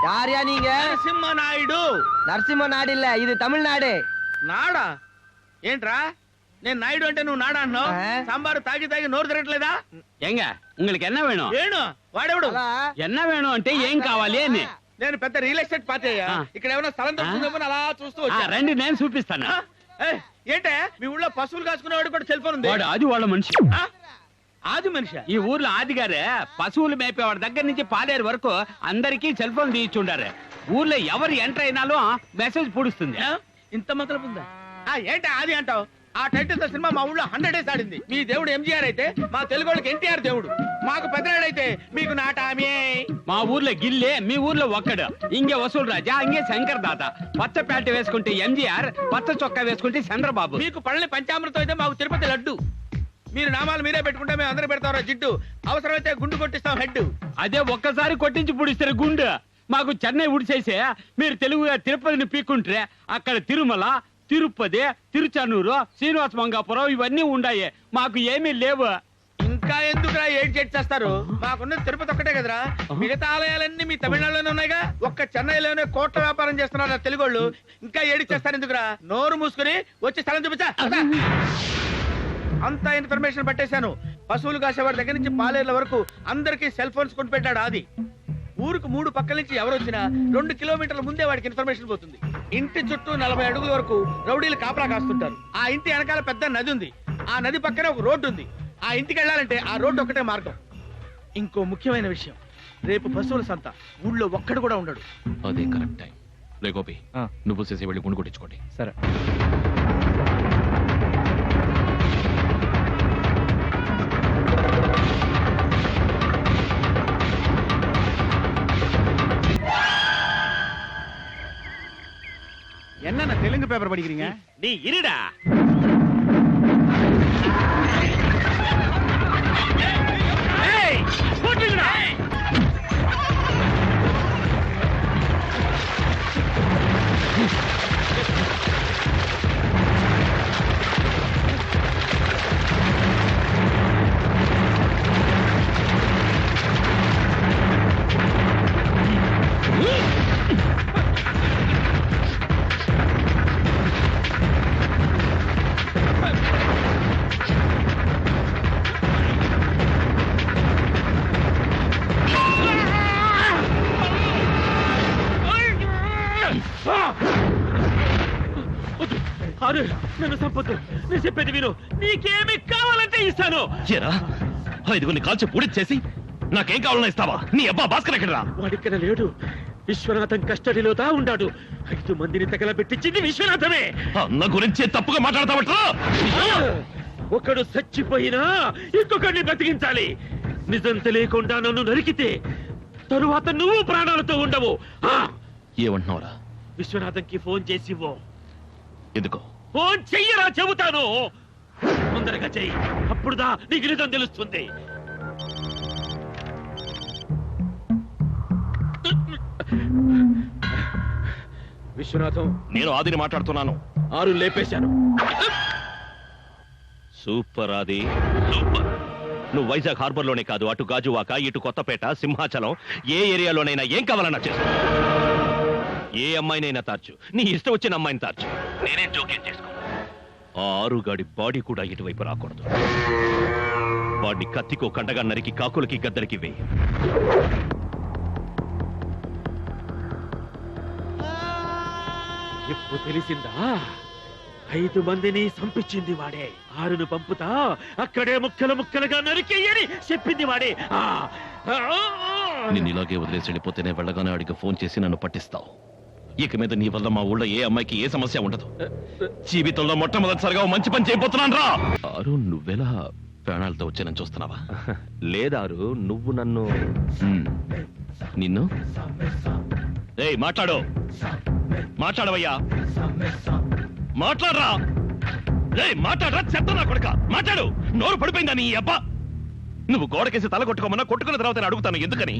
யாரையா நீங்க? నరసింహ నాయుడు. నరసింహ నాడు இல்ல, ఇది తమిళనాడు. నాడా? ఏంట్రా నేను నాయుడు అంటే నువ్వు నాడా అన్నావు? సాంబారు తాగి తాగి నోరు తిరగట్లేదా? ఎంగ உங்களுக்கு என்ன வேணும்? వేణు వాడెవడు? என்ன வேணும் అంటే ఏం కావాలి అని. నేను పెద్ద రియల్ ఎస్టేట్ పార్టీ అయ్యా. ఇక్కడ ఏమైనా స్థలం దొరుకుతుందేమో అలా చూస్తూ వచ్చా. రండి నేను చూపిస్తాను. ఏంటే మీ ఊళ్ళో పశువులు కాసుకునేవాడు కూడా సెల్ ఫోన్ ఉంది? అది వాళ్ళ మనిషి. ఆది మనిషి? ఈ ఊర్లో ఆది గారే పశువులు మేపేవాడి దగ్గర నుంచి పాలేరు వరకు అందరికీ సెల్ ఫోన్ తీయించుండారు. ఊర్లో ఎవరు ఎంటర్ అయినాలో మెసేజ్ పొడుస్తుంది. ఇంత మతలబు ఉందా? ఏంటి ఆది అంటావు? ఆ టైటిల్ తో సినిమా మా ఊళ్ళో 100 days ఆడింది. మీ దేవుడు ఎంజీఆర్ అయితే మా తెలుగు వాళ్ళకి ఎన్టీఆర్ దేవుడు, మాకు పెద్దరాడైతే మీకు నాటామే. మా ఊర్లో గిల్లే, మీ ఊర్లో ఒక్కడు. ఇంగే వసూలు రాజా, ఇంగే శంకర్ దాత. పచ్చ ప్యాంట్ వేసుకుంటే ఎంజీఆర్, పచ్చ చొక్కా వేసుకుంటే చంద్రబాబు. మీకు పళ్ళని పంచామృతం అయితే మాకు తిరుపతి లడ్డు. మీరు నామాలు మీరే పెట్టుకుంటే మేము అందరూ పెడతారో జిడ్డు. అవసరమైతే గుండు కొట్టిస్తాం హెడ్. అదే ఒక్కసారి కొట్టించి పుడిస్తారు గుండు. మాకు చెన్నై ఉడిచేసే మీరు తెలుగు తిరుపతిని పీక్కుంటే అక్కడ తిరుమల, తిరుపతి, తిరుచానూరు, శ్రీనివాస మంగాపురం ఇవన్నీ ఉన్నాయి. మాకు ఏమీ లేవు. ఇంకా ఎందుకురా ఏడ్ చేస్తారు? మాకున్న తిరుపతి ఒక్కటే కదరా, మిగతా ఆలయాలన్నీ మీ తమిళనాడులోనే ఉన్నాయిగా. ఒక్క చెన్నైలోనే కోట్ల వ్యాపారం చేస్తున్నారు తెలుగు వాళ్ళు. ఇంకా ఏడిచ్చేస్తారు ఎందుకురా? నోరు మూసుకుని వచ్చి స్థలం చూపించా. అంతా ఇన్ఫర్మేషన్ పట్టేశాను. పశువులు కాసేవాడి దగ్గర నుంచి పాలేర్ల వరకు అందరికీ సెల్ ఫోన్స్ కొని పెట్టాడు ఆది. ఊరుకు 3 పక్కల నుంచి ఎవరు వచ్చినా 2 కిలోమీటర్ల ముందే వాడికి ఇన్ఫర్మేషన్ పోతుంది. ఇంటి చుట్టూ 40 అడుగుల వరకు రౌడీలు కాపలా కాస్తుంటారు. ఆ ఇంటి వెనకాల పెద్ద నది ఉంది. ఆ నది పక్కనే ఒక రోడ్డు ఉంది. ఆ ఇంటికి వెళ్ళాలంటే ఆ రోడ్డు ఒకటే మార్గం. ఇంకో ముఖ్యమైన విషయం, రేపు పశువుల సంత. ఊళ్ళో ఒక్కడు కూడా ఉండడు. అదే కరెక్ట్ టైం. రే గోపి, నువ్వు చేసి వెళ్ళి గుండు కొట్టించుకోండి. సరే. என்ன தெலுங்கு பேப்பர் படிக்கிறீங்க? நீ இருடா. ஏய் போடுங்கடா. నన్ను సంపొద్దు. నేను చెప్పేది విను. నీకేమి కావాలంటే ఇస్తాను. 5 కాల్చి పూడిచ్చేసి నాకేం కావాలన్నా ఇస్తావా? నీ అబ్బా భాస్కర్ ఎక్కడరా? వాడిక్కడ లేడు. విశ్వనాథం కస్టడీలో ఉన్నాడు. 5 మందిని తగలబెట్టించింది విశ్వనాథమే. అన్న గురించి తప్పుగా మాట్లాడతావట్రా? ఒకడు చచ్చిపోయినా ఇంకొకడిని బ్రతికించాలి. నిజం తెలియకుండా నన్ను నరికితే తరువాత నువ్వు ప్రాణాలతో ఉండవు. ఏమంటున్నావురా? విశ్వనాథంకి ఫోన్ చేసి ఇవ్వు. ఎందుకో? ఫోన్ చెయ్యరా చెబుతాను. తొందరగా చెయ్యి, అప్పుడుదా నీకు నిజం తెలుస్తుంది. విశ్వనాథం, నేను ఆదిని మాట్లాడుతున్నాను. 6 లేపేశాను. సూపర్ ఆది, సూపర్. నువ్వు వైజాగ్ హార్బర్ లోనే కాదు, అటు గాజువాక, ఇటు కొత్తపేట, సింహాచలం, ఏ ఏరియాలోనైనా ఏం కావాలన్నా చేస్తా. ఏ అమ్మాయినైనా తార్చు, నీ ఇష్టం వచ్చిన అమ్మాయిని తార్చు. నేనే జోక్యం చేసుకో. ఆ 6 గాడి బాడీ కూడా ఇటువైపు రాకూడదు. వాడిని కత్తికో కండగా నరికి కాకులకి గద్దలకి వేయి. ఇప్పుడు తెలిసిందా? 5 మందిని సంపించింది వాడే. 6ను పంపుతా, అక్కడే ముక్కలు ముక్కలుగా నరికేయని చెప్పింది వాడే. నేను ఇలాగే వదిలేసి వెళ్ళిపోతేనే వెళ్ళగానే అడిగి ఫోన్ చేసి నన్ను పట్టిస్తావు. ఇక మీద నీ వల్ల మా ఊళ్ళో ఏ అమ్మాయికి ఏ సమస్య ఉండదు. జీవితంలో మొట్టమొదటిసారిగా మంచి పని చేయబోతున్నాను రా. ఆరు, నువ్వెలా ప్రాణాలతో వచ్చానని చూస్తున్నావా? లేదారు, నువ్వు నన్ను నిన్ను ఏయ్ మాట్లాడు, మాట్లాడవయ్యా, మాట్లాడరా. ఏయ్ మాట్లాడరా, చెత్త నా కొడుక, మాట్లాడు. నోరు పడిపోయిందా నీ అబ్బా? నువ్వు గోడకేసి తల కొట్టుకోమన్నా కొట్టుకున్న తర్వాత అడుగుతాను ఎందుకని.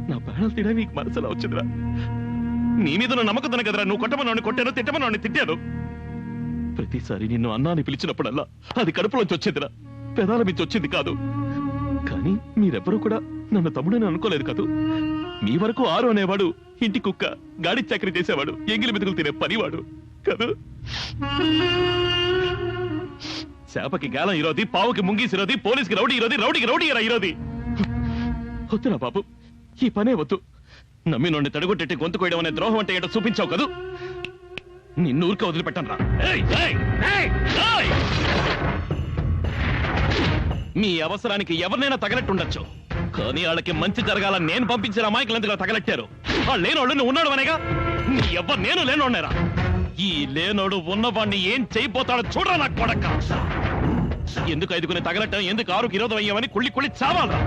నా ప్రాణాలు తీయడానికి నీకు మనసులా వచ్చిందిరా. నీ మీద నమ్మకం కదరా నువ్వు కొట్టమని కొట్టాను, తిట్టమని తిట్టాను. ప్రతిసారి నిన్ను అన్నాన్ని పిలిచినప్పుడల్లా అది కడుపులోంచి వచ్చేదిరా, పెదాల మీద వచ్చింది కాదు. కానీ మీరెవరూ కూడా నన్ను తమ్ముడని అనుకోలేదు కాదు. మీ వరకు ఆరు అనేవాడు ఇంటి కుక్క, గాడి చక్రి చేసేవాడు, ఎంగిలి మెతుకులు తినే పనివాడు కదా. చేపకి గాలం ఇరోది, పావుకి ముంగీసి ఇరోది, పోలీస్కి రౌడీ ఇరోది, రౌడీకి రౌడీ ఇరోది. వద్దురా బాబు, ఈ పనే వద్దు. నమ్మి నుండి తడుగొట్టెట్టి గొంతు కోయడం అనే ద్రోహం అంటే ఏంటో చూపించావు కదూ. నిన్ను ఊరికే వదిలిపెట్టను రా. మీ అవసరానికి ఎవరినైనా తగలట్టుండొచ్చు, కానీ వాళ్ళకి మంచి జరగాలని నేను పంపించిన అమాయకులు ఎందుకు తగలెట్టారు? వాళ్ళు లేనోళ్ళు నువ్వు ఉన్నాడు అనేగా. నీ ఎవ్వరు నేను లేనోడనేరా. ఈ లేనోడు ఉన్నవాడిని ఏం చేయబోతాడో చూడరా నాకు కొడక. ఎందుకు ఐదుకుని తగలట్టం, ఎందుకు ఆరుకి విరోధం అయ్యామని కుళ్ళి కుళ్ళి చావాలరా.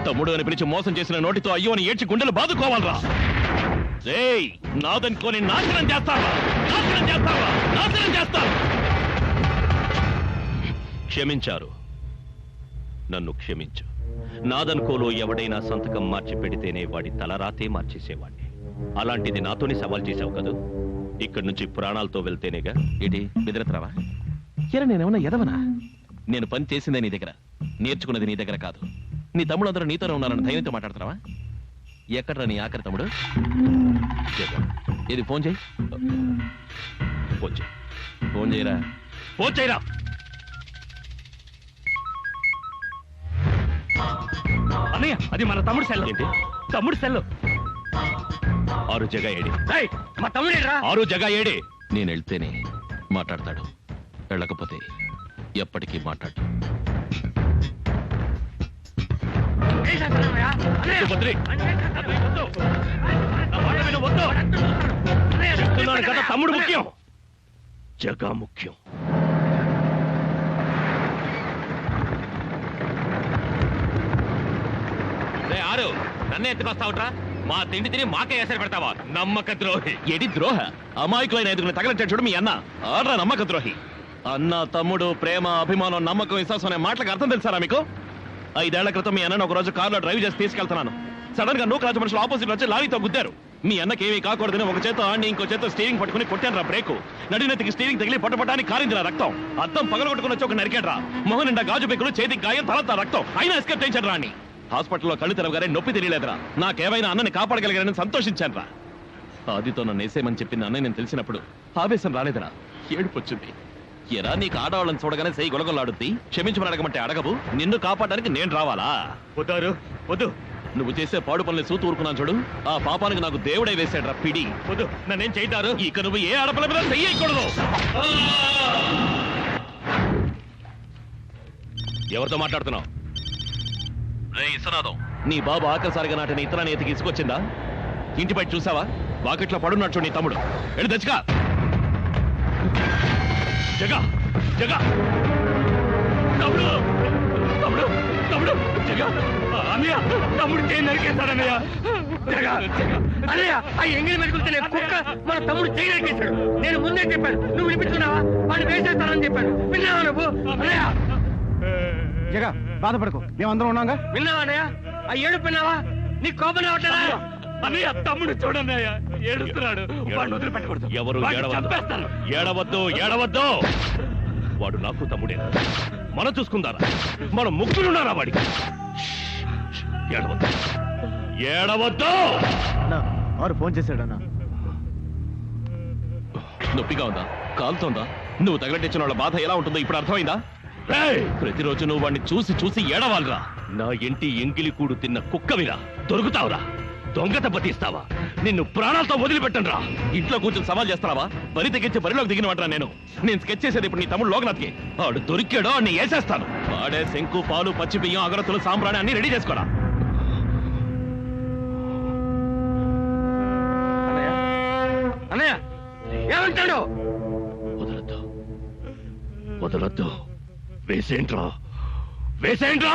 తమ్ముడు అని పిలిచి మోసం చేసిన నోటితో అయ్యో అని ఏడ్చి గుండెలు బాదుకోవాలరా. రేయ్, నాదనుకోని నాశనం చేస్తావా, నాశనం చేస్తావా, నాశనం చేస్తావా. క్షమించారు, నన్ను క్షమించు. నాదనుకోలో ఎవడైనా సంతకం మార్చి పెడితేనే వాడి తలరాతే మార్చేసేవాడిని. అలాంటిది నాతోనే సవాల్ చేశావు కదూ. ఇక్కడి నుంచి ప్రాణాలతో వెళ్తేనేగా. ఏంటి బెదిరెత్తరావా? ఎరా నేనేమన్నా ఎదవనా? నేను పని చేసిందే నీ దగ్గర, నేర్చుకున్నది నీ దగ్గర కాదు. నీ తమ్ముడు అందరూ నీతోనే ఉన్నారని ధైర్యంతో మాట్లాడుతున్నావా? ఎక్కడ్రా నీ ఆఖరి తమ్ముడు? ఇది ఫోన్ చేయి, ఫోన్ చేయి, ఫోన్ చేయరా, ఫోన్ చేయరా. అన్నయ్య, అది మన తమ్ముడు సెల్. ఏంటి తమ్ముడు సెల్? ఆరు జగా ఏడి, మా తమ్ముడేరా. ఆరు జగా ఏడి. నేను వెళ్తేనే మాట్లాడతాడు, వెళ్ళకపోతే ఎప్పటికీ మాట్లాడు. చెప్తున్నాను కదా, తమ్ముడు ముఖ్యం, జగా ముఖ్యం. ఆరు నన్నే ఎత్తుకొస్తావుట్రా? మా తిండి తిని మాకే ఎసరు పెడతావా? నమ్మక ద్రోహి. ఏడి ద్రోహ? అమాయకులైన ఎదుగుని తగలట్టాడు చూడు మీ అన్న. ఆడ్రా నమ్మక ద్రోహి. అన్న, తమ్ముడు, ప్రేమ, అభిమానం, నమ్మకం, విశ్వాసం అనే మాటలకు అర్థం తెలుసారా మీకు? 5 ఏళ్ల క్రితం మీ అన్నను ఒక రోజు కారులో డ్రైవ్ చేసి తీసుకెళ్తున్నాను. సడన్ గా నూకరాజు మనుషులు ఆపోజిట్ వచ్చి లారీతో గుద్దారు. మీ అన్నకేమీ కాకూడదని ఒక చేత ఆడిని ఇంకో చేత స్టీరింగ్ పట్టుకుని కొట్టాను రా బ్రేకు. నడినెత్తికి స్టీరింగ్ తగిలి పొట్టపట్టానికి కారిందిరా రక్తం. అద్దం పగలగొట్టుకుని వచ్చి ఒక నరికాడు రా. మొహం నిండా గాజు పెక్కులు, చేతికి గాయం, తలంతా రక్తం. అయినా ఎస్కేప్ చేయించాడు రాని. హాస్పిటల్లో కళ్ళు తెరవగానే నొప్పి తెలియలేదురా. నాకేమైనా అన్నని కాపాడగలిగానని సంతోషించాను రా. ఆదితో నన్ను వేసేయమని చెప్పింది అన్నయ్య నేను తెలిసినప్పుడు ఆవేశం రాలేదురా, ఏడుపు వచ్చింది. ఎరా నీకు ఆడవాళ్ళని చూడగానే సై గొలగొల్లాడుద్ది. క్షమించమని అడగమంటే అడగవు. నిన్ను కాపాడడానికి నేను రావాలా? వద్దారు, వద్దు. నువ్వు చేసే పాడు పనులు చూతూ ఊరుకున్నాను చూడు. ఆ పాపానికి నాకు దేవుడే వేసాడు రా పిడి. వద్దు, నన్నేం చేయితారు? ఇక నువ్వు ఏ ఆడపిల్ల మీద చెయ్యకూడదు. ఎవరితో మాట్లాడుతున్నావు? రే ఇసనాదం, నీ బాబు ఆఖరిసారిగా నాటిన ఇతరాన్ని ఎతికి ఇసుకొచ్చిందా? ఇంటి బయట చూసావా? వాకిట్లో పడున్నాడు చూడు నీ తమ్ముడు. వెళ్ళి తెచ్చుకా. జగా, జగా, తమ్ముడు, తమ్ముడు, తమ్ముడు, జగా. అన్నయ్య, తమ్ముడు చేయి నరికేస్తాడన్నయ్య. జగా, అన్నయ్య, ఆ ఎంగిలి మెతుకులు కుక్క మన తమ్ముడు చేయి నరికేశాడు. నేను ముందే చెప్పాను, నువ్వు వినిపించుకున్నావా? వాడిని వేసేస్తానని చెప్పాను. విన్నావా నువ్వు? అన్నయ్య, జగా బాధపడకు, మేమందరం ఉన్నాగా. విన్నావా అన్నయ్య? ఆ ఏడుపు విన్నావా? నీ కోపం రావట్లేదా? అన్నయ్య, తమ్ముడు చూడన్నయ్య, ఏడుస్తున్నాడు. వాడిని వదిలిపెట్టకూడదు. ఎవరు వాడిని ఏడవద్దు, చంపేస్తాను. ఏడవద్దు, ఏడవద్దు. వాడు నాకు తమ్ముడే. మనం చూసుకుందారా? మనం ముగ్గురున్నారా వాడికి? ఏడవద్దు, ఏడవద్దు. వారు ఫోన్ చేశాడన్నా. నొప్పిగా ఉందా? కాలుతోందా? నువ్వు తగలటించిన వాళ్ళ బాధ ఎలా ఉంటుందో ఇప్పుడు అర్థమైందా? ప్రతిరోజు నువ్వు వాడిని చూసి చూసి ఏడవాలరా. నా ఇంటి ఎంగిలి కూడు తిన్న కుక్కవిరా. దొరుకుతావురా? దొంగ దెబ్బతీస్తావా? నిన్ను ప్రాణాలతో వదిలిపెట్టను రా. ఇంట్లో కూర్చొని సవాల్ చేస్తావా? బరి తెగించి బరిలోకి దిగినవాడ్రా నేను. స్కెచ్ చేసేది ఇప్పుడు నీ తమ్ముడు లోకనాథ్కి. వాడు దొరికాడో అన్ని వేసేస్తాను. వాడే శంకు, పాలు, పచ్చి బియ్యం, అగరత్తులు, సాంబ్రాణి అన్ని రెడీ చేసుకోరా. అన్నయ్య ఏమంటాడు? వదలొద్దు, వదలొద్దు. వేసేంట్రా, వేసేంట్రా.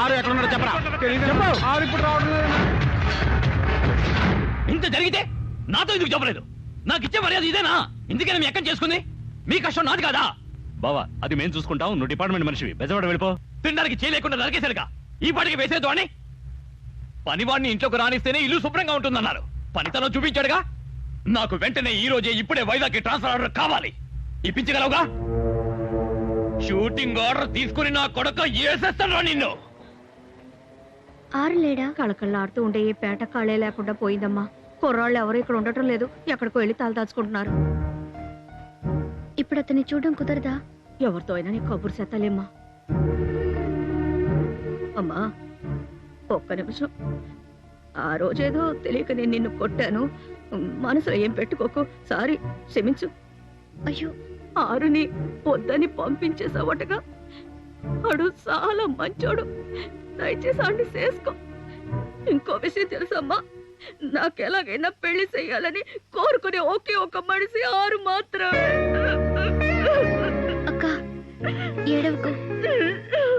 ఆరు ఎక్కడున్నాడో చెప్పరా. ఆరు ఇప్పుడు రావడం లేదు. ఇంత జరిగితే నాతో ఎందుకు చెప్పలేదు? నాకు ఇచ్చే మర్యాద ఇదేనా? ఇందుకైనా మీ ఎక్కడ చేసుకుంది? మీ కష్టం నాది కాదా? బావా, అది మేము చూసుకుంటాం. నువ్వు డిపార్ట్మెంట్ మనిషివి, బెజవాడ వెళ్ళిపో. తినడానికి చేయలేకుండా నరికేశాడుగా. ఈ పాటికి వేసేద్దు అని పనివాడిని ఇంట్లోకి రానిస్తేనే ఇల్లు శుభ్రంగా ఉంటుందన్నారు. పనితనం చూపించాడుగా. నాకు వెంటనే ఈ రోజే ఇప్పుడే వైజాగ్ ట్రాన్స్ఫర్ ఆర్డర్ కావాలి. ఇప్పించగలవుగా? షూటింగ్ ఆర్డర్ తీసుకుని నా కొడుకు ఏసేస్తాను నిన్ను. ఆరు లేడా? కళకళ్ళాడుతూ ఉండే ఈ పేట కాళే లేకుండా పోయిందమ్మా. కుర్రాళ్ళు ఎవరు ఇక్కడ ఉండటం లేదు, ఎక్కడికో వెళ్ళి తలదాచుకుంటున్నారు. ఇప్పుడు అతన్ని చూడడం కుదరదా? ఎవరితో అయినా నీ కబురు చేస్తాలేమ్మా. అమ్మా ఒక్క నిమిషం. ఆ రోజేదో తెలియక నేను నిన్ను కొట్టాను, మనసులో ఏం పెట్టుకోకు. సారీ, క్షమించు. అయ్యో, ఆరుని వద్దని పంపించేసావటగా. వాడు చాలా మంచోడు, దయచేసి ఆడిని చేసుకో. ఇంకో విషయం తెలుసమ్మా, నాకెలాగైనా పెళ్లి చెయ్యాలని కోరుకునే ఒకే ఒక మనిషి ఆరు మాత్రమే. అక్క ఏడవకు.